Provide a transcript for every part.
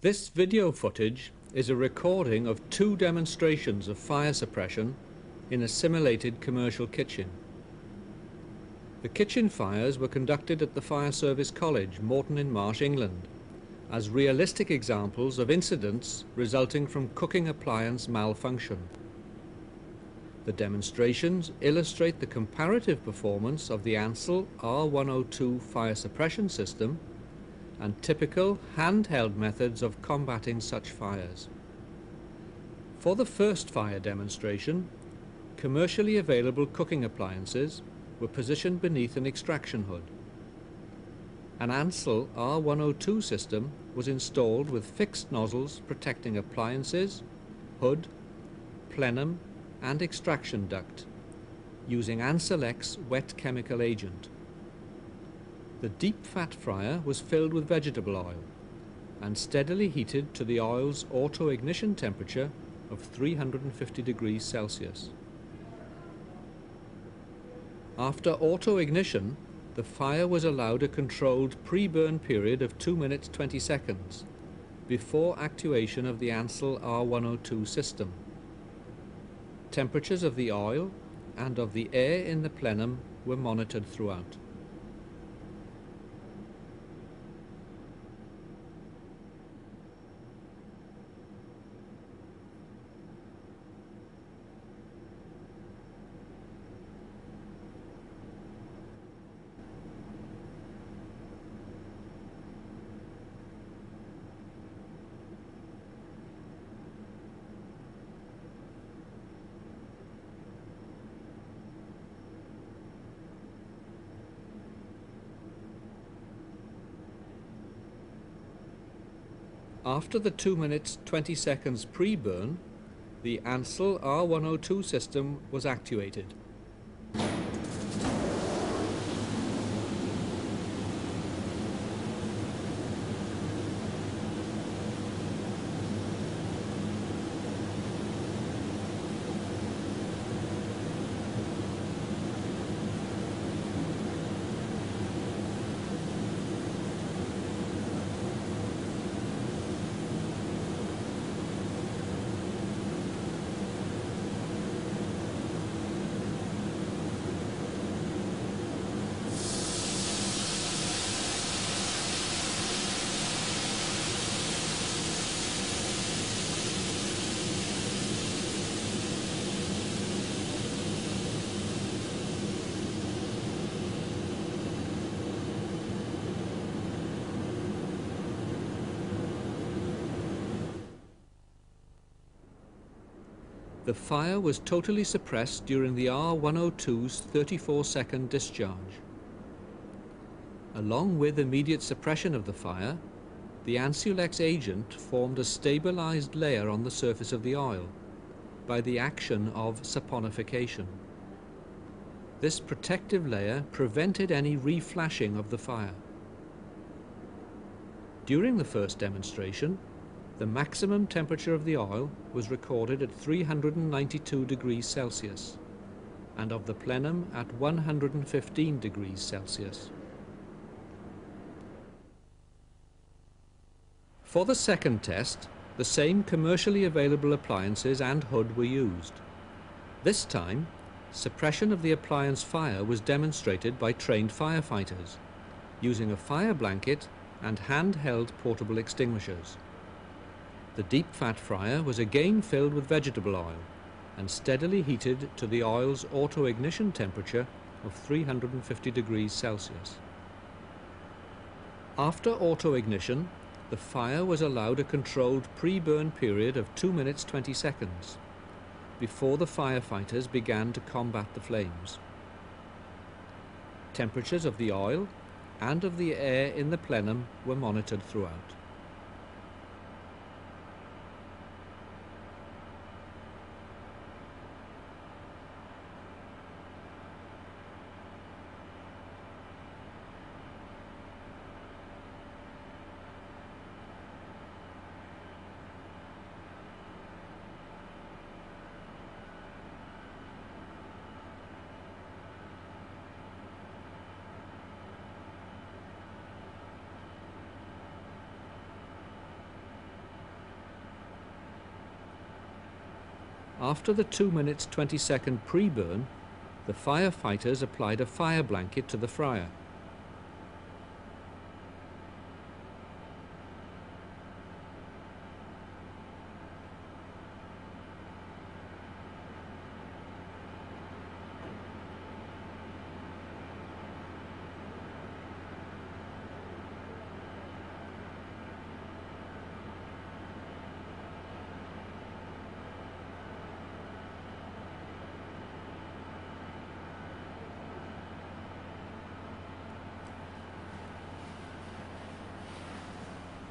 This video footage is a recording of 2 demonstrations of fire suppression in a simulated commercial kitchen. The kitchen fires were conducted at the Fire Service College, Moreton-in-Marsh, England, as realistic examples of incidents resulting from cooking appliance malfunction. The demonstrations illustrate the comparative performance of the Ansell R102 fire suppression system and typical handheld methods of combating such fires. For the first fire demonstration, commercially available cooking appliances were positioned beneath an extraction hood. An Ansell R102 system was installed with fixed nozzles protecting appliances, hood, plenum and extraction duct using Ansell X wet chemical agent. The deep fat fryer was filled with vegetable oil and steadily heated to the oil's auto-ignition temperature of 350 degrees Celsius. After auto-ignition, the fire was allowed a controlled pre-burn period of 2 minutes 20 seconds before actuation of the Ansell R102 system. Temperatures of the oil and of the air in the plenum were monitored throughout. After the 2 minutes 20 seconds pre-burn, the Ansell R102 system was actuated. The fire was totally suppressed during the R102's 34-second discharge. Along with immediate suppression of the fire, the Ansulex agent formed a stabilized layer on the surface of the oil by the action of saponification. This protective layer prevented any reflashing of the fire. During the first demonstration, the maximum temperature of the oil was recorded at 392 degrees Celsius and of the plenum at 115 degrees Celsius. For the second test, the same commercially available appliances and hood were used. This time, suppression of the appliance fire was demonstrated by trained firefighters using a fire blanket and handheld portable extinguishers. The deep fat fryer was again filled with vegetable oil and steadily heated to the oil's auto-ignition temperature of 350 degrees Celsius. After auto-ignition, the fire was allowed a controlled pre-burn period of 2 minutes 20 seconds before the firefighters began to combat the flames. Temperatures of the oil and of the air in the plenum were monitored throughout. After the 2 minutes 20-second pre-burn, the firefighters applied a fire blanket to the fryer.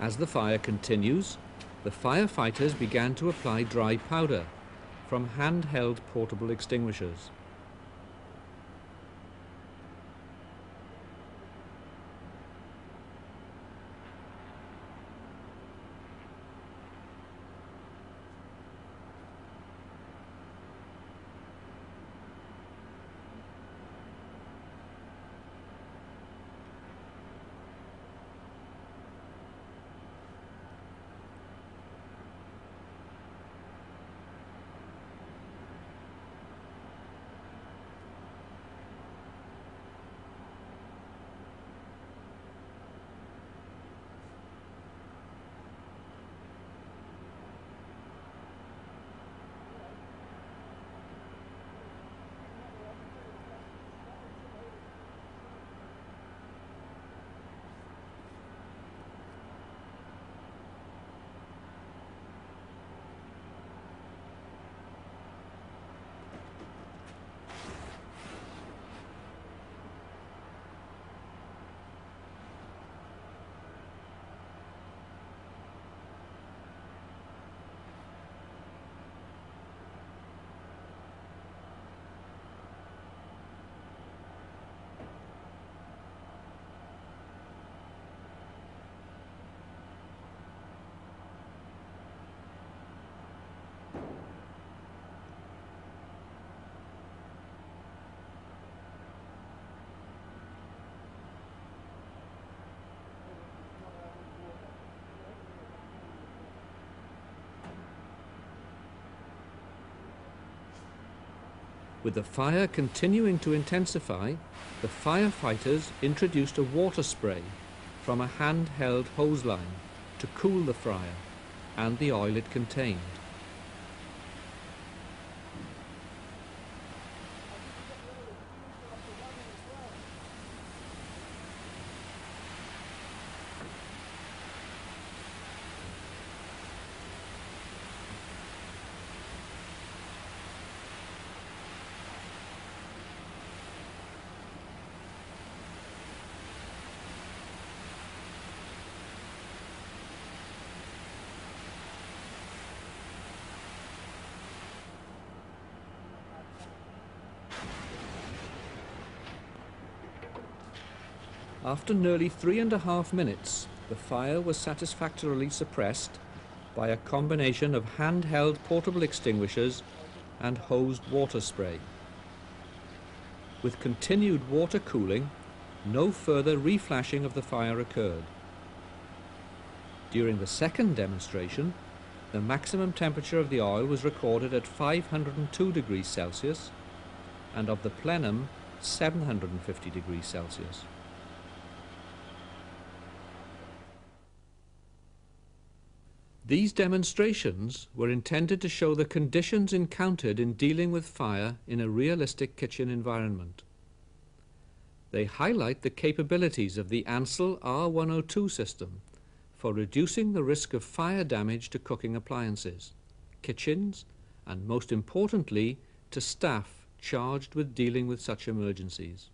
As the fire continues, the firefighters began to apply dry powder from handheld portable extinguishers. With the fire continuing to intensify, the firefighters introduced a water spray from a handheld hose line to cool the fryer and the oil it contained. After nearly 3.5 minutes, the fire was satisfactorily suppressed by a combination of handheld portable extinguishers and hosed water spray. With continued water cooling, no further reflashing of the fire occurred. During the second demonstration, the maximum temperature of the oil was recorded at 502 degrees Celsius and of the plenum 750 degrees Celsius. These demonstrations were intended to show the conditions encountered in dealing with fire in a realistic kitchen environment. They highlight the capabilities of the Ansell R102 system for reducing the risk of fire damage to cooking appliances, kitchens, and most importantly, to staff charged with dealing with such emergencies.